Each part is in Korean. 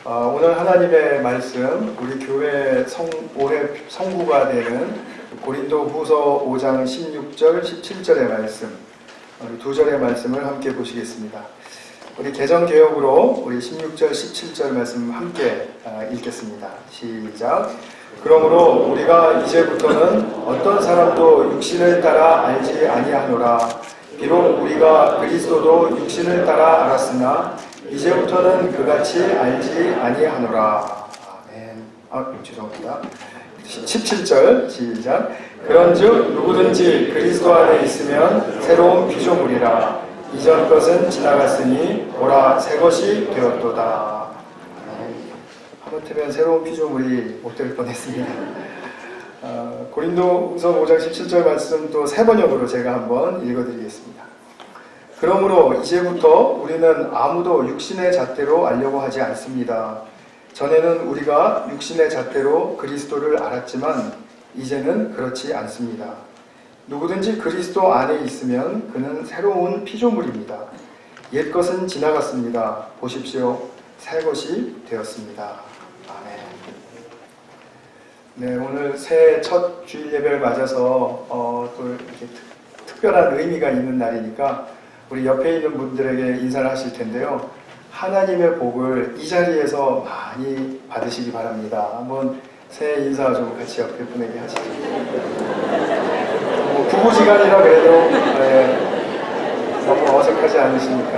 오늘 하나님의 말씀, 우리 교회 올해 성구가 되는 고린도 후서 5장 16절, 17절의 말씀, 우리 두 절의 말씀을 함께 보시겠습니다. 우리 개정개혁으로 우리 16절, 17절 말씀 함께 읽겠습니다. 시작. 그러므로 우리가 이제부터는 어떤 사람도 육신을 따라 알지 아니하노라. 비록 우리가 그리스도도 육신을 따라 알았으나 이제부터는 그같이 알지 아니하노라. 아멘. 죄송합니다. 17절 시작. 그런즉 누구든지 그리스도 안에 있으면 새로운 피조물이라. 이전 것은 지나갔으니 보라 새 것이 되었도다. 하마터면 새로운 피조물이 못 될 뻔했습니다. 고린도후서 5장 17절 말씀 또 세 번역으로 제가 한번 읽어드리겠습니다. 그러므로 이제부터 우리는 아무도 육신의 잣대로 알려고 하지 않습니다. 전에는 우리가 육신의 잣대로 그리스도를 알았지만 이제는 그렇지 않습니다. 누구든지 그리스도 안에 있으면 그는 새로운 피조물입니다. 옛 것은 지나갔습니다. 보십시오. 새 것이 되었습니다. 아멘. 네, 오늘 새해 첫 주일 예배를 맞아서 또 이렇게 특별한 의미가 있는 날이니까 우리 옆에 있는 분들에게 인사를 하실 텐데요. 하나님의 복을 이 자리에서 많이 받으시기 바랍니다. 한번 새해 인사 좀 같이 옆에 분에게 하시죠. 부부지간이라 그래도 너무 어색하지 않으시니까.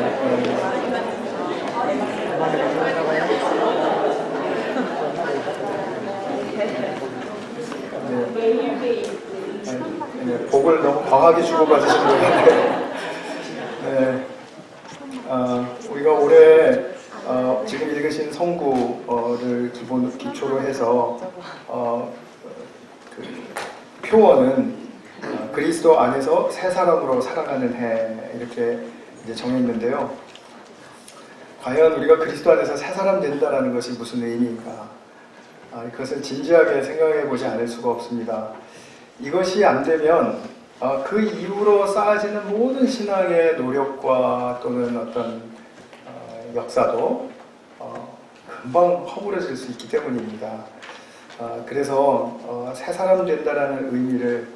복을 너무 과하게 주고받으시는 것 같아요. 네, 우리가 올해 지금 읽으신 성구를 기초로 해서 그 표어는 그리스도 안에서 새 사람으로 살아가는 해 이렇게 이제 정했는데요. 과연 우리가 그리스도 안에서 새 사람 된다라는 것이 무슨 의미인가? 그것을 진지하게 생각해 보지 않을 수가 없습니다. 이것이 안 되면 그 이후로 쌓아지는 모든 신앙의 노력과 또는 어떤 역사도 금방 허물어질 수 있기 때문입니다. 그래서 새 사람 된다라는 의미를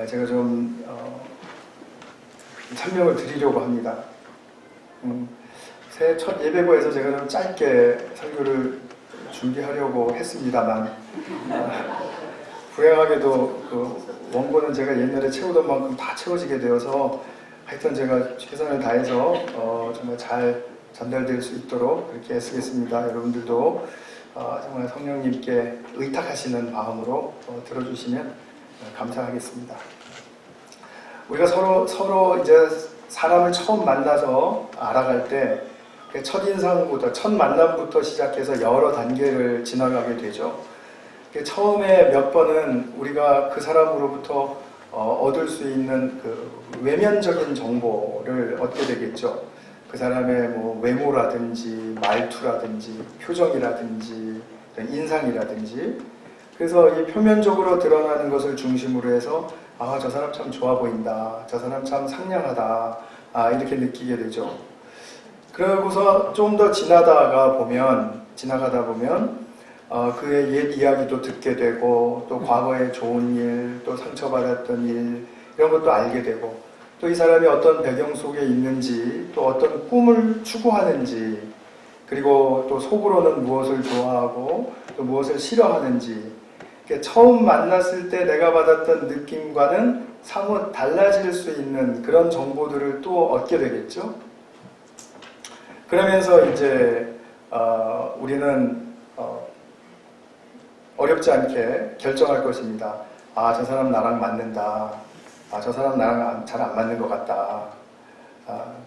제가 좀 설명을 드리려고 합니다. 새해 첫 예배고에서 제가 좀 짧게 설교를 준비하려고 했습니다만 불행하게도 그 원고는 제가 옛날에 채우던 만큼 다 채워지게 되어서 하여튼 제가 최선을 다해서 정말 잘 전달될 수 있도록 그렇게 쓰겠습니다. 여러분들도 정말 성령님께 의탁하시는 마음으로 들어주시면 감사하겠습니다. 우리가 서로 이제 사람을 처음 만나서 알아갈 때 첫인상부터, 첫 만남부터 시작해서 여러 단계를 지나가게 되죠. 처음에 몇 번은 우리가 그 사람으로부터 얻을 수 있는 그 외면적인 정보를 얻게 되겠죠. 그 사람의 뭐 외모라든지 말투라든지 표정이라든지 인상이라든지. 그래서 이 표면적으로 드러나는 것을 중심으로 해서 저 사람 참 좋아 보인다, 저 사람 참 상냥하다, 이렇게 느끼게 되죠. 그러고서 좀 더 지나가다 보면 그의 옛 이야기도 듣게 되고 또 과거의 좋은 일, 또 상처받았던 일 이런 것도 알게 되고 또 이 사람이 어떤 배경 속에 있는지 또 어떤 꿈을 추구하는지 그리고 또 속으로는 무엇을 좋아하고 또 무엇을 싫어하는지 처음 만났을 때 내가 받았던 느낌과는 사뭇 달라질 수 있는 그런 정보들을 또 얻게 되겠죠. 그러면서 이제 우리는 어렵지 않게 결정할 것입니다. 저 사람 나랑 맞는다. 저 사람 나랑 잘 안 맞는 것 같다.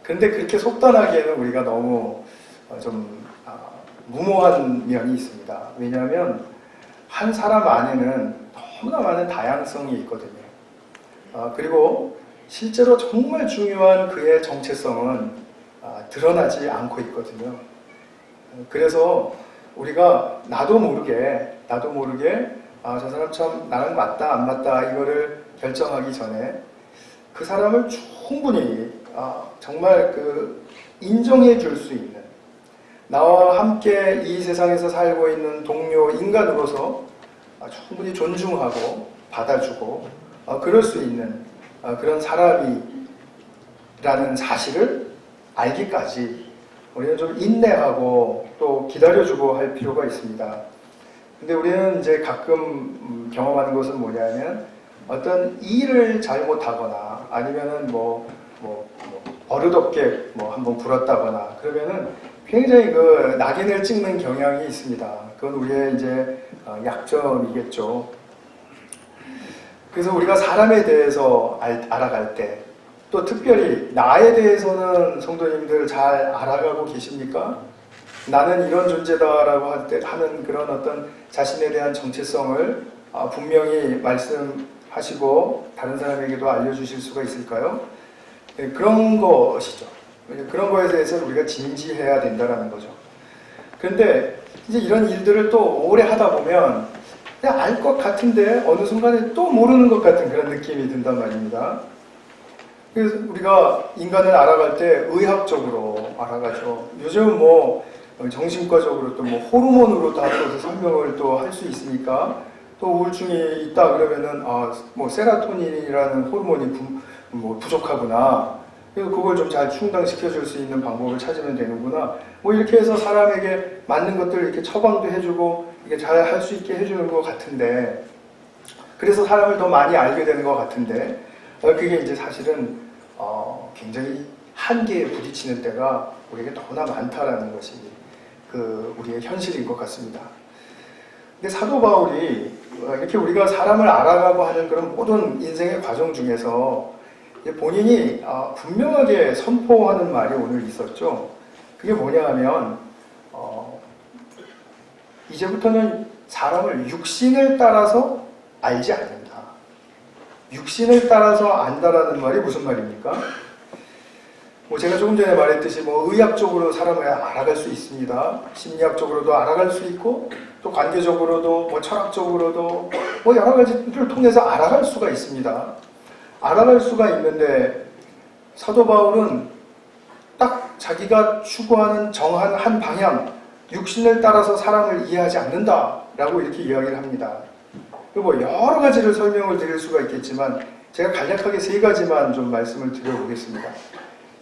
그런데 그렇게 속단하기에는 우리가 너무 좀 무모한 면이 있습니다. 왜냐하면 한 사람 안에는 너무나 많은 다양성이 있거든요. 그리고 실제로 정말 중요한 그의 정체성은 드러나지 않고 있거든요. 그래서 우리가 나도 모르게 저 사람 참 나랑 맞다 안 맞다 이거를 결정하기 전에 그 사람을 충분히 정말 그 인정해 줄 수 있는 나와 함께 이 세상에서 살고 있는 동료 인간으로서 충분히 존중하고 받아주고 그럴 수 있는 그런 사람이라는 사실을 알기까지 우리는 좀 인내하고 또 기다려주고 할 필요가 있습니다. 근데 우리는 이제 가끔 경험하는 것은 뭐냐면 어떤 일을 잘못하거나 아니면은 버릇없게 한번 굴었다거나 그러면은 굉장히 그 낙인을 찍는 경향이 있습니다. 그건 우리의 이제 약점이겠죠. 그래서 우리가 사람에 대해서 알아갈 때 또 특별히 나에 대해서는 성도님들 잘 알아가고 계십니까? 나는 이런 존재다라고 하는 그런 어떤 자신에 대한 정체성을 분명히 말씀하시고 다른 사람에게도 알려주실 수가 있을까요? 네, 그런 것이죠. 그런 거에 대해서 우리가 진지해야 된다는 거죠. 그런데 이제 이런 일들을 또 오래 하다 보면 그냥 알 것 같은데 어느 순간에 또 모르는 것 같은 그런 느낌이 든단 말입니다. 그래서 우리가 인간을 알아갈 때 의학적으로 알아가죠. 요즘 정신과적으로 또 호르몬으로 다 또 설명을 또 할 수 있으니까 또 우울증이 있다 그러면은 세라토닌이라는 호르몬이 부족하구나. 그래서 그걸 좀 잘 충당시켜줄 수 있는 방법을 찾으면 되는구나. 이렇게 해서 사람에게 맞는 것들을 이렇게 처방도 해주고 이게 잘 할 수 있게 해주는 것 같은데, 그래서 사람을 더 많이 알게 되는 것 같은데, 그게 이제 사실은 굉장히 한계에 부딪히는 때가 우리에게 너무나 많다라는 것이 우리의 현실인 것 같습니다. 근데 사도 바울이 이렇게 우리가 사람을 알아가고 하는 그런 모든 인생의 과정 중에서 본인이 분명하게 선포하는 말이 오늘 있었죠. 그게 뭐냐 하면 이제부터는 사람을 육신을 따라서 알지 않는다. 육신을 따라서 안다라는 말이 무슨 말입니까? 제가 조금 전에 말했듯이 의학적으로 사람을 알아갈 수 있습니다. 심리학적으로도 알아갈 수 있고 또 관계적으로도 철학적으로도 여러 가지를 통해서 알아갈 수가 있습니다. 알아갈 수가 있는데 사도 바울은 딱 자기가 추구하는 정한 한 방향, 육신을 따라서 사람을 이해하지 않는다라고 이렇게 이야기를 합니다. 그리고 여러 가지를 설명을 드릴 수가 있겠지만 제가 간략하게 3가지만 좀 말씀을 드려보겠습니다.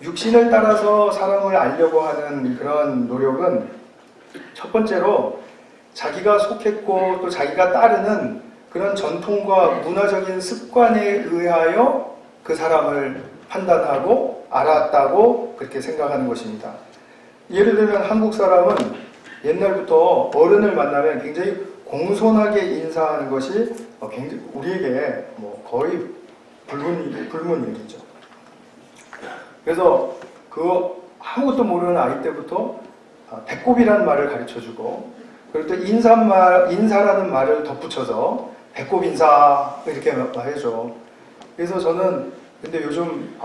육신을 따라서 사람을 알려고 하는 그런 노력은 첫 번째로 자기가 속했고 또 자기가 따르는 그런 전통과 문화적인 습관에 의하여 그 사람을 판단하고 알았다고 그렇게 생각하는 것입니다. 예를 들면 한국 사람은 옛날부터 어른을 만나면 굉장히 공손하게 인사하는 것이 굉장히 우리에게 거의 불문율이죠. 그래서 아무것도 모르는 아이 때부터 배꼽이라는 말을 가르쳐주고 그리고 또 인사라는 말을 덧붙여서 배꼽 인사 이렇게 해줘. 그래서 저는 근데 요즘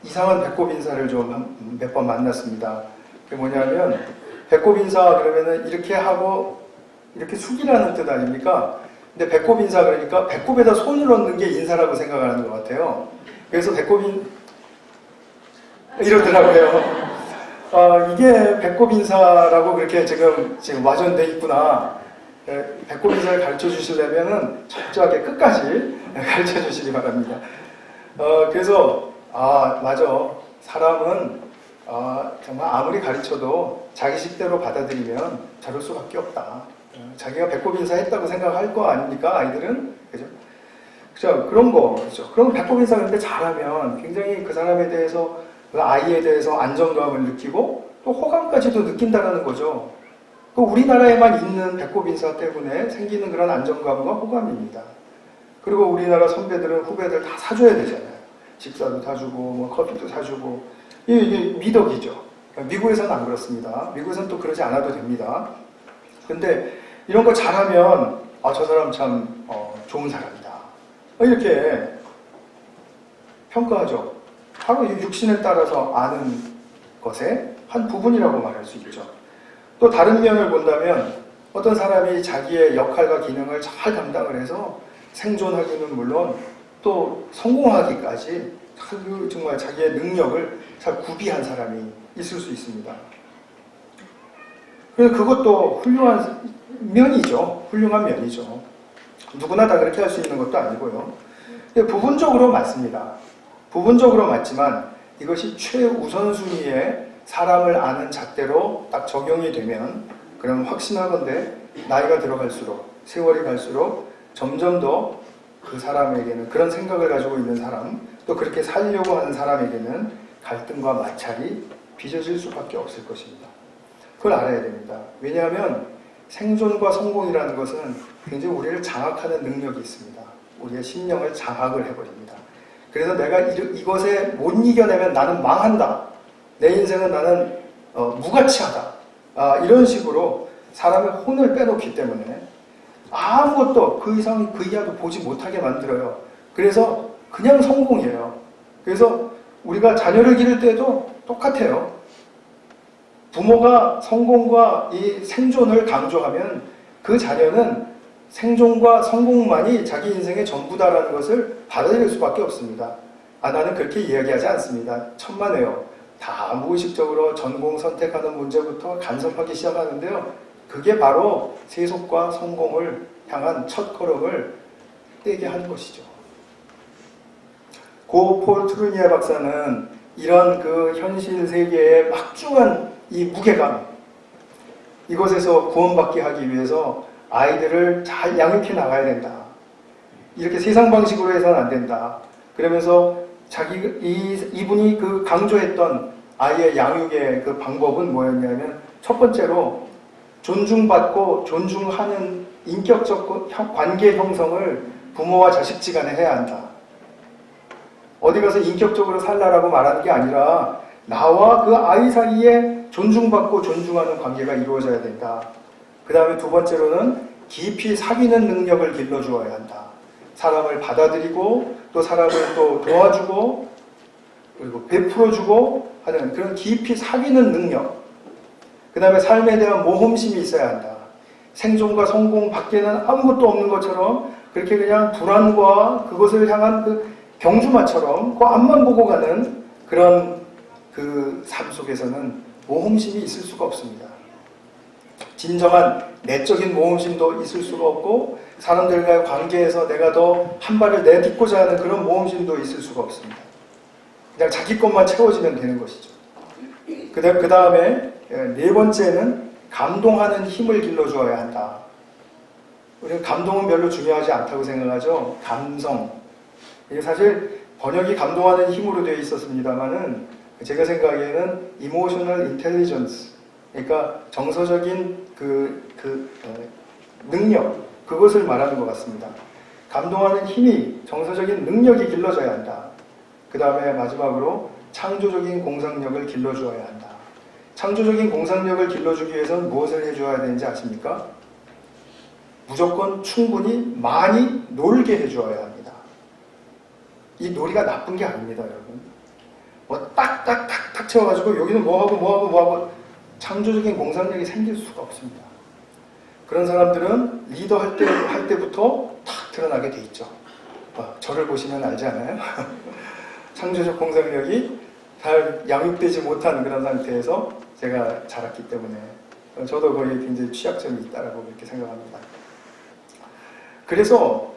이상한 배꼽 인사를 좀 몇 번 만났습니다. 그게 뭐냐면 배꼽 인사 그러면은 이렇게 하고 이렇게 숙이라는 뜻 아닙니까? 근데 배꼽 인사 그러니까 배꼽에다 손을 얹는 게 인사라고 생각하는 것 같아요. 그래서 이러더라고요. 이게 배꼽 인사라고 그렇게 지금 와전돼 있구나. 배꼽 인사를 가르쳐 주시려면은 철저하게 끝까지 가르쳐 주시기 바랍니다. 그래서 맞아. 사람은 정말 아무리 가르쳐도 자기 식대로 받아들이면 저럴 수밖에 없다. 자기가 배꼽 인사했다고 생각할 거 아닙니까? 아이들은 그죠? 그죠? 그런 거죠. 그럼 배꼽 인사 근데 잘하면 굉장히 그 사람에 대해서 그 아이에 대해서 안정감을 느끼고 또 호감까지도 느낀다는 거죠. 그 우리나라에만 있는 배꼽 인사 때문에 생기는 그런 안정감과 호감입니다. 그리고 우리나라 선배들은 후배들 다 사줘야 되잖아요. 식사도 사주고 커피도 사주고 이게 미덕이죠. 미국에서는 안 그렇습니다. 미국에서는 또 그러지 않아도 됩니다. 근데 이런 거 잘하면 저 사람 참 좋은 사람이다. 이렇게 평가하죠. 바로 육신에 따라서 아는 것의 한 부분이라고 말할 수 있죠. 또 다른 면을 본다면 어떤 사람이 자기의 역할과 기능을 잘 담당을 해서 생존하기는 물론 또 성공하기까지 정말 자기의 능력을 잘 구비한 사람이 있을 수 있습니다. 그래서 그것도 훌륭한 면이죠. 훌륭한 면이죠. 누구나 다 그렇게 할 수 있는 것도 아니고요. 부분적으로 맞습니다. 부분적으로 맞지만 이것이 최우선순위에 사람을 아는 잣대로 딱 적용이 되면 그럼 확신하건대 나이가 들어갈수록 세월이 갈수록 점점 더 그 사람에게는 그런 생각을 가지고 있는 사람 또 그렇게 살려고 하는 사람에게는 갈등과 마찰이 빚어질 수밖에 없을 것입니다. 그걸 알아야 됩니다. 왜냐하면 생존과 성공이라는 것은 굉장히 우리를 장악하는 능력이 있습니다. 우리의 심령을 장악을 해버립니다. 그래서 내가 이것에 못 이겨내면 나는 망한다. 내 인생은 나는 무가치하다. 이런 식으로 사람의 혼을 빼놓기 때문에 아무것도 그 이상 그 이하도 보지 못하게 만들어요. 그래서 그냥 성공이에요. 그래서 우리가 자녀를 기를 때도 똑같아요. 부모가 성공과 이 생존을 강조하면 그 자녀는 생존과 성공만이 자기 인생의 전부다라는 것을 받아들일 수밖에 없습니다. 나는 그렇게 이야기하지 않습니다. 천만에요. 다 무의식적으로 전공 선택하는 문제부터 간섭하기 시작하는데요. 그게 바로 세속과 성공을 향한 첫 걸음을 떼게 한 것이죠. 고 폴 트루니에 박사는 이런 그 현실 세계의 막중한 이 무게감, 이것에서 구원받게 하기 위해서 아이들을 잘 양육해 나가야 된다. 이렇게 세상 방식으로 해서는 안 된다. 그러면서 이분이 그 강조했던 아이의 양육의 그 방법은 뭐였냐면 첫 번째로 존중받고 존중하는 인격적 관계 형성을 부모와 자식지간에 해야 한다. 어디 가서 인격적으로 살라라고 말하는 게 아니라 나와 그 아이 사이에 존중받고 존중하는 관계가 이루어져야 된다. 그 다음에 두 번째로는 깊이 사귀는 능력을 길러주어야 한다. 사람을 받아들이고 또 사람을 또 도와주고 그리고 베풀어주고 하는 그런 깊이 사귀는 능력. 그 다음에 삶에 대한 모험심이 있어야 한다. 생존과 성공 밖에는 아무것도 없는 것처럼 그렇게 그냥 불안과 그것을 향한 그 경주마처럼 그 앞만 보고 가는 그런 그 삶 속에서는 모험심이 있을 수가 없습니다. 진정한 내적인 모험심도 있을 수가 없고 사람들과의 관계에서 내가 더 한 발을 내딛고자 하는 그런 모험심도 있을 수가 없습니다. 그냥 자기 것만 채워지면 되는 것이죠. 그 다음에 네 번째는 감동하는 힘을 길러주어야 한다. 우리는 감동은 별로 중요하지 않다고 생각하죠. 감성. 이게 사실 번역이 감동하는 힘으로 되어 있었습니다만은 제가 생각에는 emotional intelligence. 그러니까 정서적인 능력. 그것을 말하는 것 같습니다. 감동하는 힘이 정서적인 능력이 길러져야 한다. 그 다음에 마지막으로 창조적인 공상력을 길러주어야 한다. 창조적인 공상력을 길러주기 위해서는 무엇을 해줘야 되는지 아십니까? 무조건 충분히 많이 놀게 해주어야 합니다. 이 놀이가 나쁜 게 아닙니다, 여러분. 뭐 딱딱탁탁 채워가지고 여기는 뭐하고 창조적인 공상력이 생길 수가 없습니다. 그런 사람들은 리더 할 때부터 탁 드러나게 돼 있죠. 저를 보시면 알지 않아요? 창조적 공상력이 잘 양육되지 못한 그런 상태에서 제가 자랐기 때문에 저도 거기에 굉장히 취약점이 있다고 그렇게 생각합니다. 그래서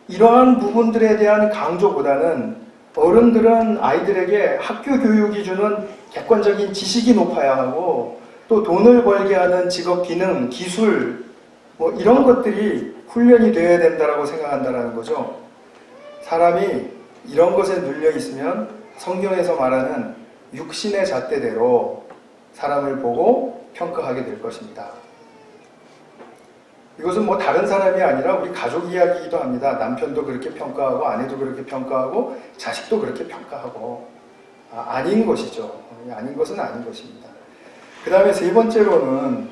이러한 부분들에 대한 강조보다는 어른들은 아이들에게 학교 교육이 주는 객관적인 지식이 높아야 하고 또 돈을 벌게 하는 직업 기능, 기술 뭐 이런 것들이 훈련이 되어야 된다고 생각한다는 거죠. 사람이 이런 것에 눌려 있으면 성경에서 말하는 육신의 잣대대로 사람을 보고 평가하게 될 것입니다. 이것은 뭐 다른 사람이 아니라 우리 가족 이야기이기도 합니다. 남편도 그렇게 평가하고 아내도 그렇게 평가하고 자식도 그렇게 평가하고 아닌 것이죠. 아닌 것은 아닌 것입니다. 그 다음에 세 번째로는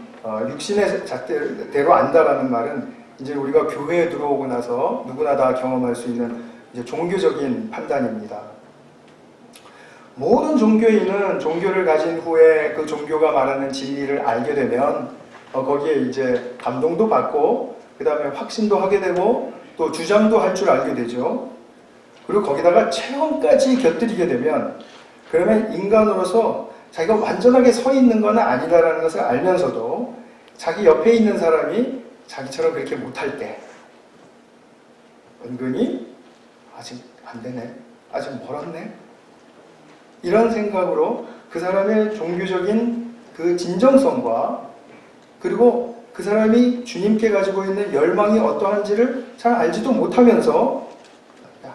육신의 잣대대로 안다라는 말은 이제 우리가 교회에 들어오고 나서 누구나 다 경험할 수 있는 이제 종교적인 판단입니다. 모든 종교인은 종교를 가진 후에 그 종교가 말하는 진리를 알게 되면 거기에 이제 감동도 받고 그 다음에 확신도 하게 되고 또 주장도 할 줄 알게 되죠. 그리고 거기다가 체험까지 곁들이게 되면 그러면 인간으로서 자기가 완전하게 서 있는 건 아니다라는 것을 알면서도 자기 옆에 있는 사람이 자기처럼 그렇게 못할 때 은근히 아직 안 되네, 아직 멀었네, 이런 생각으로 그 사람의 종교적인 그 진정성과 그리고 그 사람이 주님께 가지고 있는 열망이 어떠한지를 잘 알지도 못하면서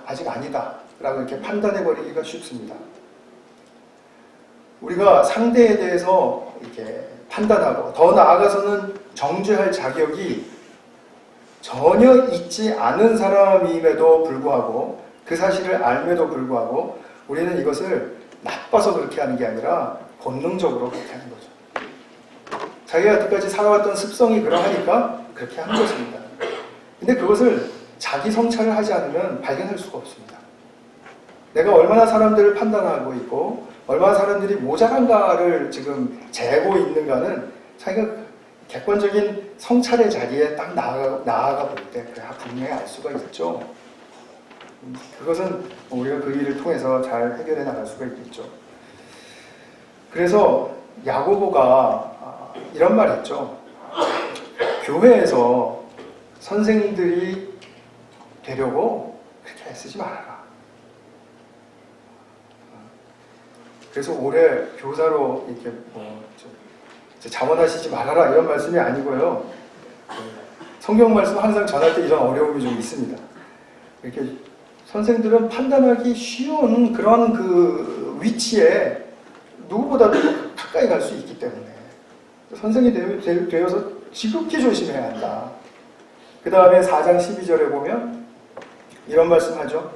아직 아니다 라고 이렇게 판단해버리기가 쉽습니다. 우리가 상대에 대해서 이렇게 판단하고 더 나아가서는 정죄할 자격이 전혀 있지 않은 사람임에도 불구하고, 그 사실을 알면도 불구하고 우리는 이것을 나빠서 그렇게 하는 게 아니라 본능적으로 그렇게 하는 거죠. 자기가 여태까지 살아왔던 습성이 그러하니까 그렇게 하는 것입니다. 근데 그것을 자기 성찰을 하지 않으면 발견할 수가 없습니다. 내가 얼마나 사람들을 판단하고 있고 얼마나 사람들이 모자란가를 지금 재고 있는가는 자기가 객관적인 성찰의 자리에 딱 나아가 볼 때 분명히 알 수가 있죠. 그것은 우리가 그 일을 통해서 잘 해결해 나갈 수가 있겠죠. 그래서 야고보가 이런 말 했죠. 교회에서 선생들이 되려고 그렇게 애쓰지 말아라. 그래서 올해 교사로 이렇게 자원하시지 말아라 이런 말씀이 아니고요. 성경 말씀 항상 전할 때 이런 어려움이 좀 있습니다. 이렇게 선생들은 판단하기 쉬운 그런 그 위치에 누구보다도 가까이 갈 수 있기 때문에 선생이 되어서 지극히 조심해야 한다. 그 다음에 4장 12절에 보면 이런 말씀하죠.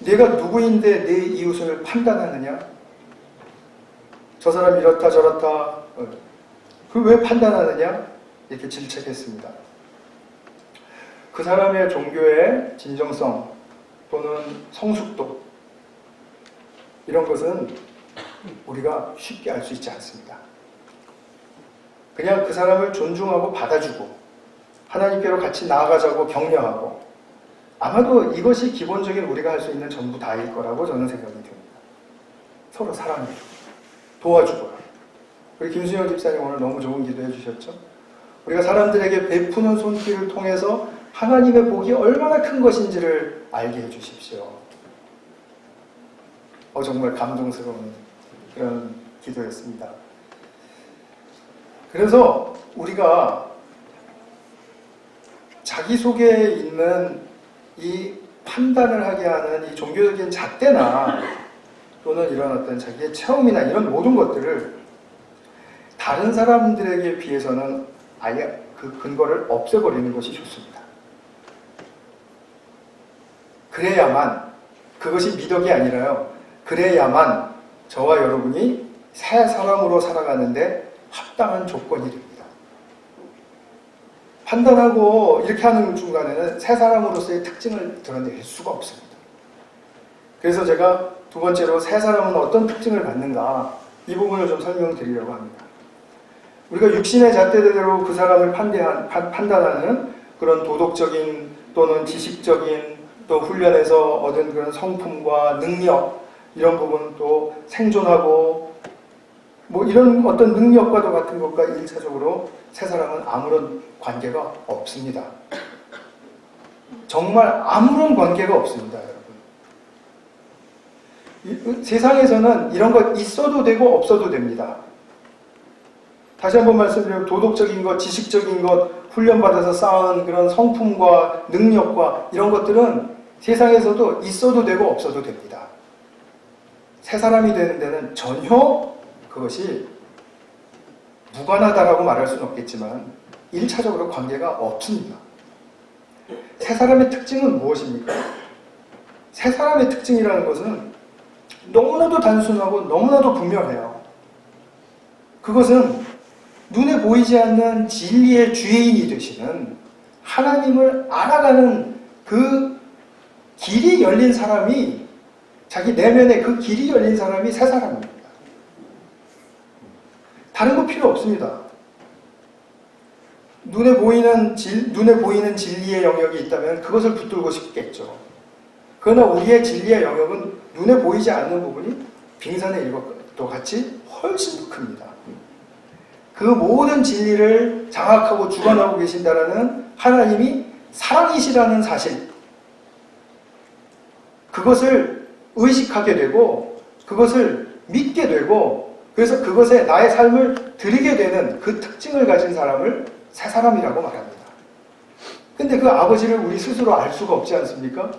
내가 누구인데 내 이웃을 판단하느냐? 저 사람 이렇다 저렇다. 그걸 왜 판단하느냐? 이렇게 질책했습니다. 그 사람의 종교의 진정성 또는 성숙도 이런 것은 우리가 쉽게 알 수 있지 않습니다. 그냥 그 사람을 존중하고 받아주고 하나님께로 같이 나아가자고 격려하고 아마도 이것이 기본적인 우리가 할 수 있는 전부 다일 거라고 저는 생각이 듭니다. 서로 사랑해주고 도와주고. 우리 김수영 집사님 오늘 너무 좋은 기도해 주셨죠? 우리가 사람들에게 베푸는 손길을 통해서 하나님의 복이 얼마나 큰 것인지를 알게 해 주십시오. 정말 감동스러운 그런 기도였습니다. 그래서 우리가 자기 속에 있는 이 판단을 하게 하는 이 종교적인 잣대나 또는 이런 어떤 자기의 체험이나 이런 모든 것들을 다른 사람들에게 비해서는 아예 그 근거를 없애버리는 것이 좋습니다. 그래야만, 그것이 미덕이 아니라요, 그래야만 저와 여러분이 새 사람으로 살아가는데 합당한 조건이 됩니다. 판단하고 이렇게 하는 중간에는 새 사람으로서의 특징을 드러낼 수가 없습니다. 그래서 제가 두 번째로 새 사람은 어떤 특징을 갖는가, 이 부분을 좀 설명드리려고 합니다. 우리가 육신의 잣대대로 그 사람을 판단하는 그런 도덕적인 또는 지식적인 또 훈련에서 얻은 그런 성품과 능력, 이런 부분 또 생존하고 이런 어떤 능력과도 같은 것과 1차적으로 새 사람은 아무런 관계가 없습니다. 정말 아무런 관계가 없습니다, 여러분. 세상에서는 이런 거 있어도 되고 없어도 됩니다. 다시 한번 말씀드리면 도덕적인 것, 지식적인 것, 훈련받아서 쌓은 그런 성품과 능력과 이런 것들은 세상에서도 있어도 되고 없어도 됩니다. 새 사람이 되는 데는 전혀 그것이 무관하다라고 말할 수는 없겠지만 1차적으로 관계가 없습니다. 새 사람의 특징은 무엇입니까? 새 사람의 특징이라는 것은 너무나도 단순하고 너무나도 분명해요. 그것은 눈에 보이지 않는 진리의 주인이 되시는 하나님을 알아가는 그 길이 열린 사람이, 자기 내면에 그 길이 열린 사람이 새 사람입니다. 다른 거 필요 없습니다. 눈에 보이는 진리의 영역이 있다면 그것을 붙들고 싶겠죠. 그러나 우리의 진리의 영역은 눈에 보이지 않는 부분이 빙산에 또 같이 훨씬 더 큽니다. 그 모든 진리를 장악하고 주관하고 계신다라는 하나님이 사랑이시라는 사실, 그것을 의식하게 되고 그것을 믿게 되고 그래서 그것에 나의 삶을 드리게 되는 그 특징을 가진 사람을 새 사람이라고 말합니다. 근데 그 아버지를 우리 스스로 알 수가 없지 않습니까?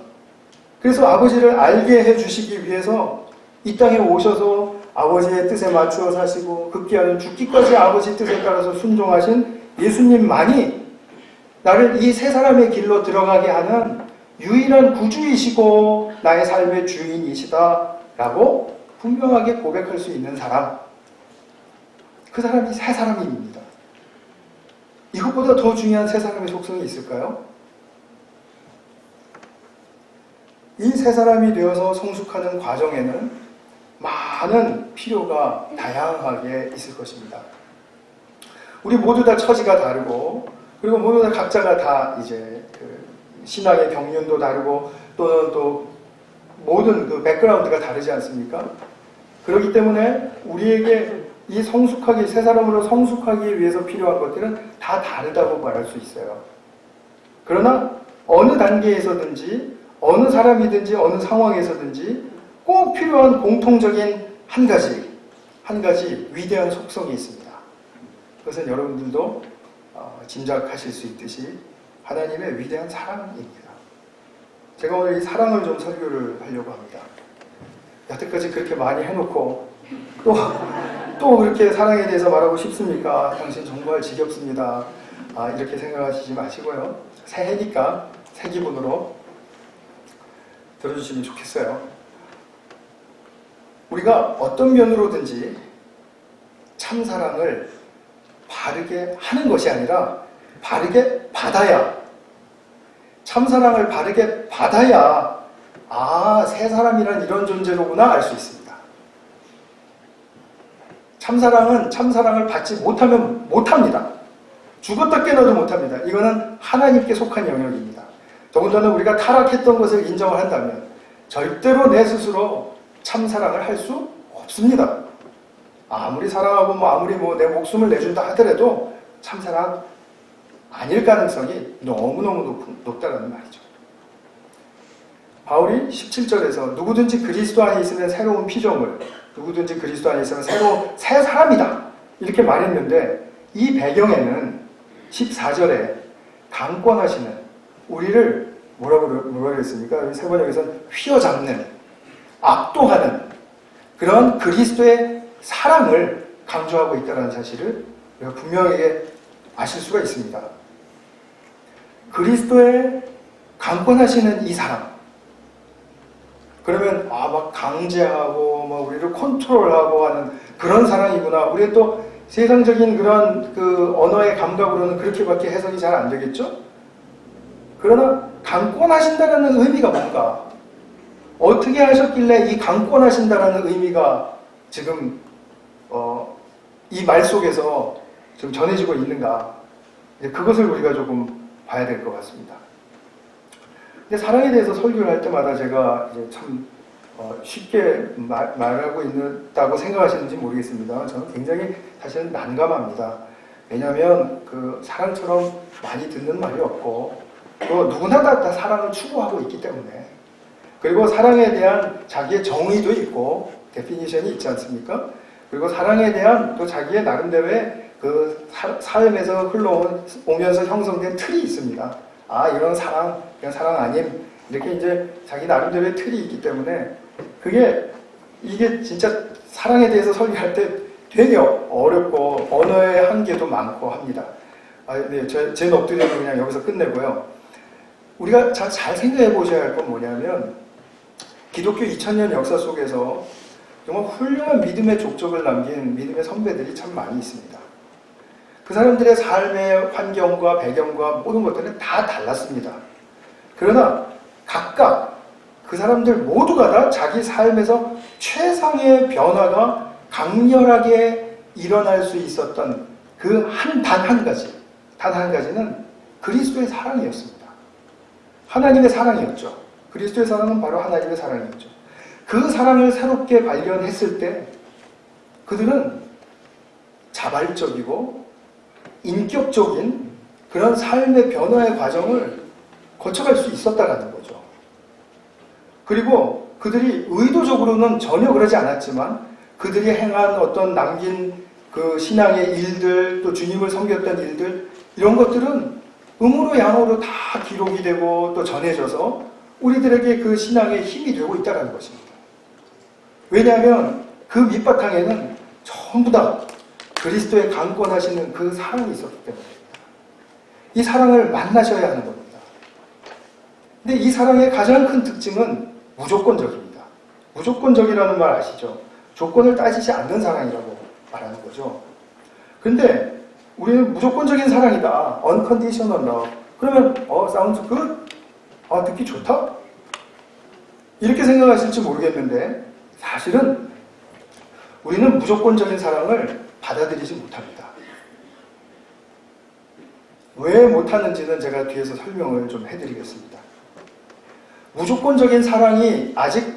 그래서 아버지를 알게 해주시기 위해서 이 땅에 오셔서 아버지의 뜻에 맞추어 사시고 급기야는 죽기까지 아버지 뜻에 따라서 순종하신 예수님만이 나를 이 새 사람의 길로 들어가게 하는 유일한 구주이시고 나의 삶의 주인이시다라고 분명하게 고백할 수 있는 사람, 그 사람이 새 사람입니다. 이것보다 더 중요한 새 사람의 속성이 있을까요? 이 새 사람이 되어서 성숙하는 과정에는 많은 필요가 다양하게 있을 것입니다. 우리 모두 다 처지가 다르고, 그리고 모두 다 각자가 다 이제 신앙의 경륜도 다르고, 또는 또 모든 그 백그라운드가 다르지 않습니까? 그렇기 때문에 우리에게 이 성숙하기, 새 사람으로 성숙하기 위해서 필요한 것들은 다 다르다고 말할 수 있어요. 그러나 어느 단계에서든지, 어느 사람이든지, 어느 상황에서든지 꼭 필요한 공통적인 한 가지 위대한 속성이 있습니다. 그것은 여러분들도 짐작하실 수 있듯이 하나님의 위대한 사랑입니다. 제가 오늘 이 사랑을 좀 설교를 하려고 합니다. 여태까지 그렇게 많이 해놓고 또 그렇게 사랑에 대해서 말하고 싶습니까? 당신 정말 지겹습니다. 이렇게 생각하시지 마시고요. 새해니까 새 기분으로 들어주시면 좋겠어요. 우리가 어떤 면으로든지 참 사랑을 바르게 하는 것이 아니라 바르게 받아야, 참 사랑을 바르게 받아야 새 사람이란 이런 존재로구나 알 수 있습니다. 참 사랑을 받지 못하면 못합니다. 죽었다 깨어나도 못합니다. 이거는 하나님께 속한 영역입니다. 더군다나 우리가 타락했던 것을 인정을 한다면 절대로 내 스스로 참 사랑을 할 수 없습니다. 아무리 사랑하고 아무리 내 목숨을 내준다 하더라도 참 사랑 아닐 가능성이 너무너무 높다는 말이죠. 바울이 17절에서 누구든지 그리스도 안에 있으면 새로운 피조물, 누구든지 그리스도 안에 있으면 새 사람이다 이렇게 말했는데, 이 배경에는 14절에 강권하시는, 우리를 뭐라고 했습니까? 세 번역에서는 휘어잡는, 압도하는 그런 그리스도의 사랑을 강조하고 있다는 사실을 우리가 분명하게 아실 수가 있습니다. 그리스도의 강권하시는 이 사랑, 그러면 막 강제하고 우리를 컨트롤하고 하는 그런 사랑이구나. 우리가 또 세상적인 그런 그 언어의 감각으로는 그렇게밖에 해석이 잘 안 되겠죠? 그러나 강권하신다는 의미가 뭔가? 어떻게 하셨길래 이 강권하신다는 의미가 지금 이 말 속에서 좀 전해지고 있는가? 그것을 우리가 조금 봐야 될 것 같습니다. 근데 사랑에 대해서 설교를 할 때마다 제가 이제 참 쉽게 말하고 있다고 생각하시는지 모르겠습니다. 저는 굉장히 사실은 난감합니다. 왜냐하면 그 사랑처럼 많이 듣는 말이 없고, 또 누구나 다 사랑을 추구하고 있기 때문에, 그리고 사랑에 대한 자기의 정의도 있고 데피니션이 있지 않습니까? 그리고 사랑에 대한 또 자기의 나름대로의 그 삶에서 흘러오면서 형성된 틀이 있습니다. 이런 사랑, 그냥 사랑 아님, 이렇게 이제 자기 나름대로의 틀이 있기 때문에 이게 진짜 사랑에 대해서 설교할 때 되게 어렵고 언어의 한계도 많고 합니다. 네, 제 넋두리는 그냥 여기서 끝내고요. 우리가 잘 생각해 보셔야 할 건 뭐냐면, 기독교 2000년 역사 속에서 정말 훌륭한 믿음의 족적을 남긴 믿음의 선배들이 참 많이 있습니다. 그 사람들의 삶의 환경과 배경과 모든 것들은 다 달랐습니다. 그러나 각각 그 사람들 모두가 다 자기 삶에서 최상의 변화가 강렬하게 일어날 수 있었던 그 단 한 가지는 그리스도의 사랑이었습니다. 하나님의 사랑이었죠. 그리스도의 사랑은 바로 하나님의 사랑이었죠. 그 사랑을 새롭게 발견했을 때 그들은 자발적이고 인격적인 그런 삶의 변화의 과정을 거쳐갈 수 있었다는 거죠. 그리고 그들이 의도적으로는 전혀 그러지 않았지만 그들이 행한 어떤 남긴 그 신앙의 일들, 또 주님을 섬겼던 일들, 이런 것들은 음으로 양으로 다 기록이 되고 또 전해져서 우리들에게 그 신앙의 힘이 되고 있다는 것입니다. 왜냐하면 그 밑바탕에는 전부 다 그리스도의 강권하시는 그 사랑이 있었기 때문입니다. 이 사랑을 만나셔야 하는 겁니다. 근데 이 사랑의 가장 큰 특징은 무조건적입니다. 무조건적이라는 말 아시죠? 조건을 따지지 않는 사랑이라고 말하는 거죠. 그런데 우리는 무조건적인 사랑이다. unconditional love. 그러면 sounds good? 듣기 좋다? 이렇게 생각하실지 모르겠는데 사실은 우리는 무조건적인 사랑을 받아들이지 못합니다. 왜 못하는지는 제가 뒤에서 설명을 좀 해드리겠습니다. 무조건적인 사랑이 아직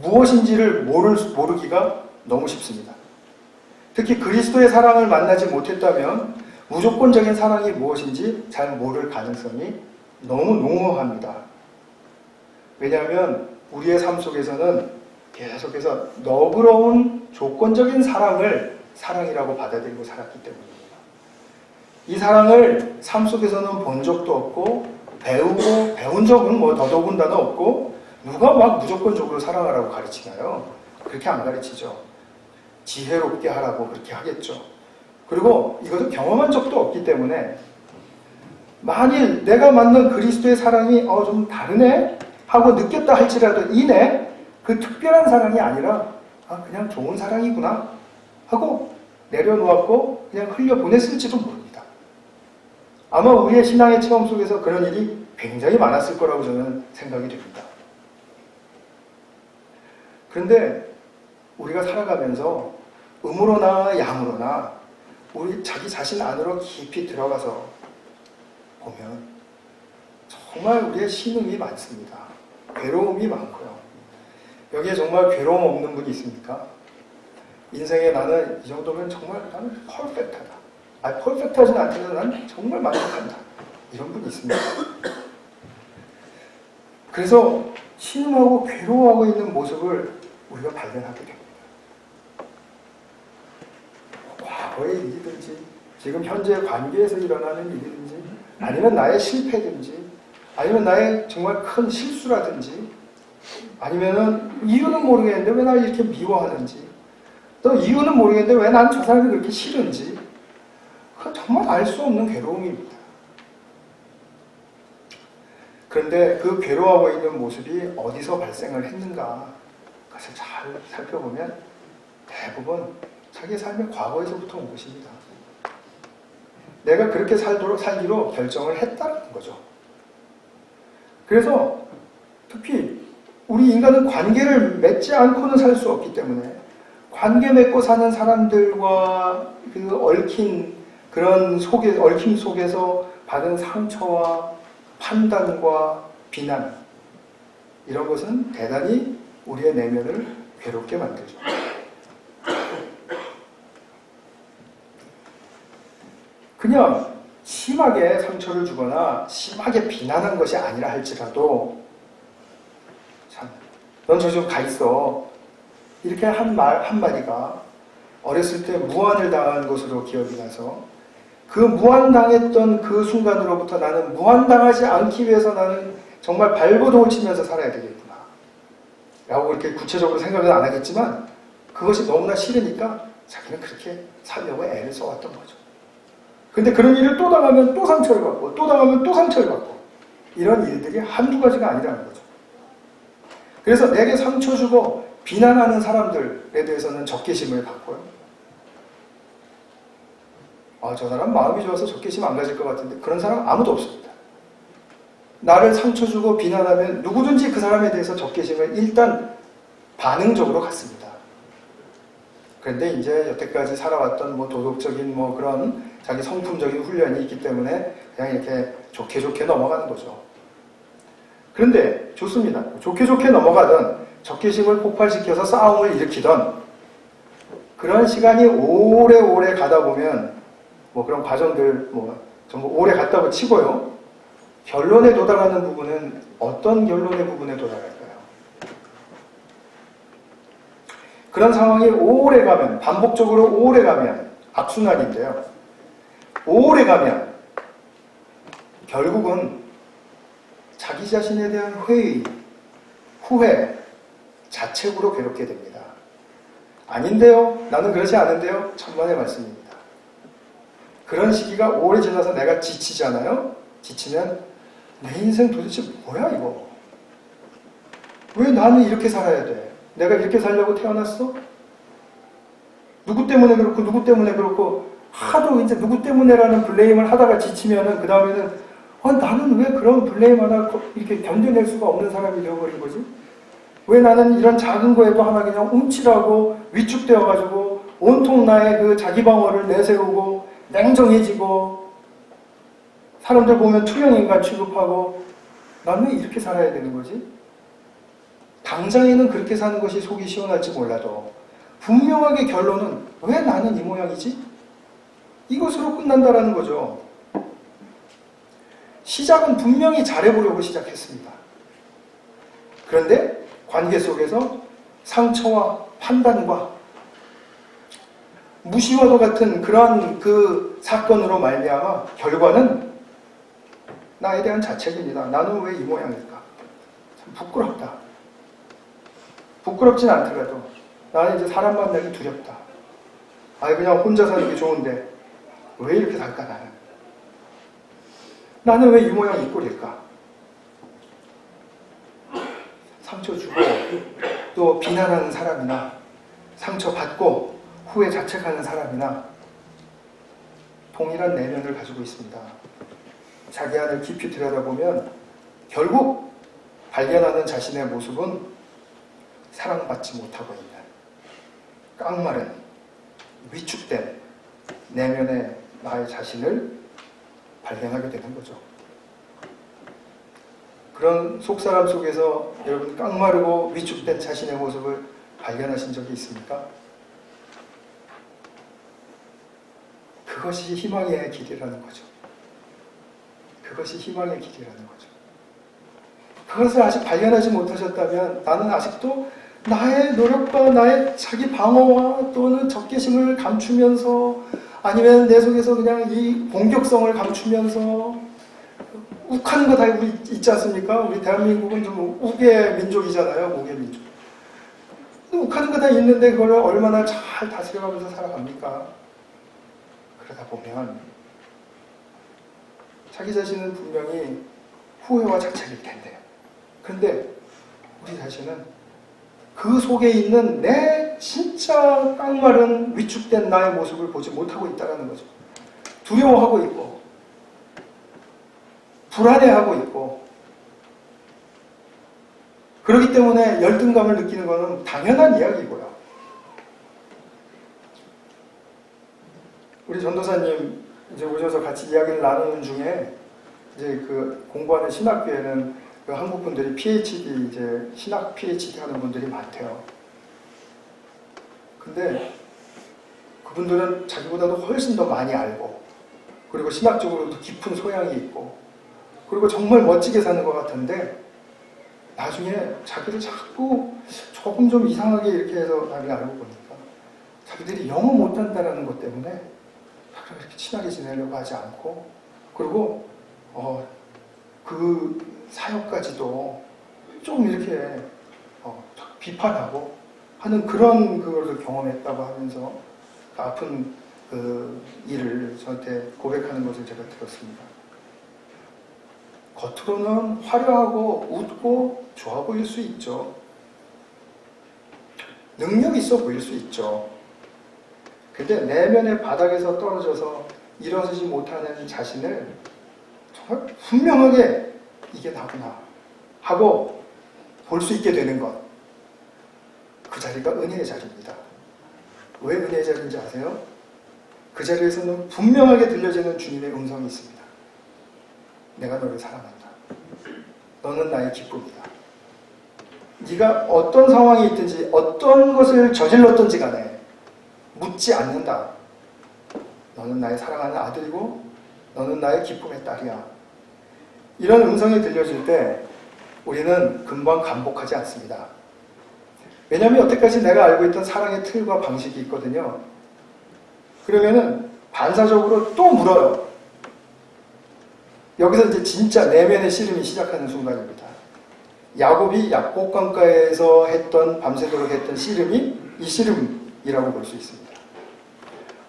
무엇인지를 모르기가 너무 쉽습니다. 특히 그리스도의 사랑을 만나지 못했다면 무조건적인 사랑이 무엇인지 잘 모를 가능성이 너무 농후합니다. 왜냐하면 우리의 삶 속에서는 계속해서 너그러운 조건적인 사랑을 사랑이라고 받아들이고 살았기 때문입니다. 이 사랑을 삶 속에서는 본 적도 없고 배운 적은 더더군다나 없고 누가 막 무조건적으로 사랑하라고 가르치나요? 그렇게 안 가르치죠. 지혜롭게 하라고 그렇게 하겠죠. 그리고 이것을 경험한 적도 없기 때문에 만일 내가 만난 그리스도의 사랑이 좀 다르네 하고 느꼈다 할지라도 이내 그 특별한 사랑이 아니라 그냥 좋은 사랑이구나 하고 내려놓았고 그냥 흘려보냈을지도 모릅니다. 아마 우리의 신앙의 체험 속에서 그런 일이 굉장히 많았을 거라고 저는 생각이 됩니다. 그런데 우리가 살아가면서 음으로나 양으로나 우리 자기 자신 안으로 깊이 들어가서 보면 정말 우리의 신음이 많습니다. 괴로움이 많고요. 여기에 정말 괴로움 없는 분이 있습니까? 인생에 나는 이 정도면 정말 나는 퍼펙트하다. 퍼펙트하진 않지만 난 정말 만족한다. 이런 분이 있습니다. 그래서 신음하고 괴로워하고 있는 모습을 우리가 발견하게 됩니다. 과거의 일이든지 지금 현재 관계에서 일어나는 일이든지 아니면 나의 실패든지 아니면 나의 정말 큰 실수라든지 아니면은 이유는 모르겠는데 왜 나를 이렇게 미워하는지 또 이유는 모르겠는데 왜 난 저 사람이 그렇게 싫은지 그건 정말 알 수 없는 괴로움입니다. 그런데 그 괴로워하고 있는 모습이 어디서 발생을 했는가 그것을 잘 살펴보면 대부분 자기 삶의 과거에서부터 온 것입니다. 내가 그렇게 살기로 결정을 했다는 거죠. 그래서 특히 우리 인간은 관계를 맺지 않고는 살 수 없기 때문에 관계 맺고 사는 사람들과 그 얽힌 그런 얽힘 속에서 받은 상처와 판단과 비난 이런 것은 대단히 우리의 내면을 괴롭게 만들죠. 그냥 심하게 상처를 주거나 심하게 비난한 것이 아니라 할지라도 참, 넌 저 좀 가 있어. 이렇게 한 말 한마디가 어렸을 때 무한을 당한 것으로 기억이 나서 그 무한당했던 그 순간으로부터 나는 무한당하지 않기 위해서 나는 정말 발버둥을 치면서 살아야 되겠구나 라고 이렇게 구체적으로 생각은 안 하겠지만 그것이 너무나 싫으니까 자기는 그렇게 살려고 애를 써왔던 거죠. 근데 그런 일을 또 당하면 또 상처를 받고 또 당하면 또 상처를 받고 이런 일들이 한두 가지가 아니라는 거죠. 그래서 내게 상처 주고 비난하는 사람들에 대해서는 적개심을 갖고요. 저 사람 마음이 좋아서 적개심 안 가질 것 같은데 그런 사람 아무도 없습니다. 나를 상처 주고 비난하면 누구든지 그 사람에 대해서 적개심을 일단 반응적으로 갖습니다. 그런데 이제 여태까지 살아왔던 도덕적인 그런 자기 성품적인 훈련이 있기 때문에 그냥 이렇게 좋게 넘어가는 거죠. 그런데 좋습니다. 좋게 넘어가든 적개심을 폭발시켜서 싸움을 일으키던 그런 시간이 오래오래 가다 보면 뭐 그런 과정들 뭐 전부 오래 갔다고 치고요. 결론에 도달하는 부분은 어떤 결론의 부분에 도달할까요? 그런 상황이 오래 가면, 반복적으로 오래 가면 악순환인데요. 오래 가면 결국은 자기 자신에 대한 회의, 후회, 자책으로 괴롭게 됩니다. 아닌데요? 나는 그렇지 않은데요? 천만의 말씀입니다. 그런 시기가 오래 지나서 내가 지치잖아요? 지치면 내 인생 도대체 뭐야 이거? 왜 나는 이렇게 살아야 돼? 내가 이렇게 살려고 태어났어? 누구 때문에 그렇고 누구 때문에 그렇고 하도 이제 누구 때문에라는 블레임을 하다가 지치면은 그 다음에는 나는 왜 그런 블레임 하나 이렇게 견뎌낼 수가 없는 사람이 되어버린 거지? 왜 나는 이런 작은 거에도 하나 그냥 움찔하고 위축되어가지고 온통 나의 그 자기 방어를 내세우고 냉정해지고 사람들 보면 투명인간 취급하고 나는 왜 이렇게 살아야 되는 거지? 당장에는 그렇게 사는 것이 속이 시원할지 몰라도 분명하게 결론은 왜 나는 이 모양이지? 이것으로 끝난다라는 거죠. 시작은 분명히 잘해보려고 시작했습니다. 그런데 관계 속에서 상처와 판단과 무시와도 같은 그러한 그 사건으로 말미암아 결과는 나에 대한 자책입니다. 나는 왜 이 모양일까? 참 부끄럽다. 부끄럽진 않더라도 나는 이제 사람 만나기 두렵다. 그냥 혼자 사는 게 좋은데 왜 이렇게 살까 나는? 나는 왜 이 모양 이 꼴일까? 상처 주고 또 비난하는 사람이나 상처받고 후에 자책하는 사람이나 동일한 내면을 가지고 있습니다. 자기 안을 깊이 들여다보면 결국 발견하는 자신의 모습은 사랑받지 못하고 있는 깡마른 위축된 내면의 나의 자신을 발견하게 되는 거죠. 그런 속사람 속에서 여러분 깡마르고 위축된 자신의 모습을 발견하신 적이 있습니까? 그것이 희망의 길이라는 거죠. 그것이 희망의 길이라는 거죠. 그것을 아직 발견하지 못하셨다면 나는 아직도 나의 노력과 나의 자기 방어와 또는 적개심을 감추면서 아니면 내 속에서 그냥 이 공격성을 감추면서 욱하는 거 다 우리 있지 않습니까? 우리 대한민국은 좀 욱의 민족이잖아요. 욱의 민족. 욱하는 거 다 있는데 그걸 얼마나 잘 다스려가면서 살아갑니까? 그러다 보면 자기 자신은 분명히 후회와 자책일 텐데요. 그런데 우리 자신은 그 속에 있는 내 진짜 깡마른 위축된 나의 모습을 보지 못하고 있다는 거죠. 두려워하고 있고 불안해하고 있고 그렇기 때문에 열등감을 느끼는 것은 당연한 이야기고요. 우리 전도사님 이제 오셔서 같이 이야기를 나누는 중에 이제 그 공부하는 신학교에는 그 한국 분들이 PhD 이제 신학 PhD 하는 분들이 많대요. 근데 그분들은 자기보다도 훨씬 더 많이 알고 그리고 신학적으로도 깊은 소양이 있고 그리고 정말 멋지게 사는 것 같은데 나중에 자기를 자꾸 조금 좀 이상하게 이렇게 해서 나를 알고 보니까 자기들이 영어 못한다는 것 때문에 자꾸 이렇게 친하게 지내려고 하지 않고 그리고 그 사역까지도 좀 이렇게 비판하고 하는 그런 그걸 경험했다고 하면서 아픈 그 일을 저한테 고백하는 것을 제가 들었습니다. 겉으로는 화려하고 웃고 좋아 보일 수 있죠. 능력 있어 보일 수 있죠. 근데 내면의 바닥에서 떨어져서 일어서지 못하는 자신을 정말 분명하게 이게 나구나 하고 볼 수 있게 되는 것. 그 자리가 은혜의 자리입니다. 왜 은혜의 자리인지 아세요? 그 자리에서는 분명하게 들려지는 주님의 음성이 있습니다. 내가 너를 사랑한다. 너는 나의 기쁨이다. 네가 어떤 상황이 있든지 어떤 것을 저질렀든지 간에 묻지 않는다. 너는 나의 사랑하는 아들이고 너는 나의 기쁨의 딸이야. 이런 음성이 들려질 때 우리는 금방 감복하지 않습니다. 왜냐하면 여태까지 내가 알고 있던 사랑의 틀과 방식이 있거든요. 그러면은 반사적으로 또 물어요. 여기서 이제 진짜 내면의 씨름이 시작하는 순간입니다. 야곱이 약복강가에서 했던 밤새도록 했던 씨름이 이 씨름이라고 볼 수 있습니다.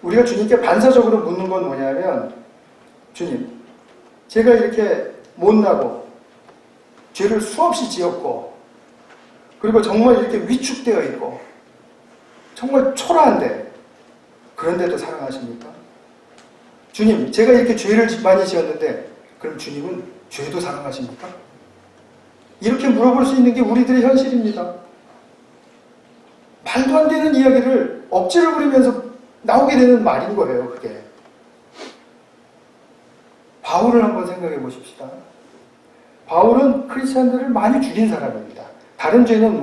우리가 주님께 반사적으로 묻는 건 뭐냐면, 주님, 제가 이렇게 못나고 죄를 수없이 지었고 그리고 정말 이렇게 위축되어 있고 정말 초라한데 그런데도 사랑하십니까? 주님, 제가 이렇게 죄를 많이 지었는데 그럼 주님은 죄도 사랑하십니까? 이렇게 물어볼 수 있는 게 우리들의 현실입니다. 말도 안 되는 이야기를 억지를 부리면서 나오게 되는 말인 거예요, 그게. 바울을 한번 생각해 보십시다. 바울은 크리스찬들을 많이 죽인 사람입니다. 다른 죄는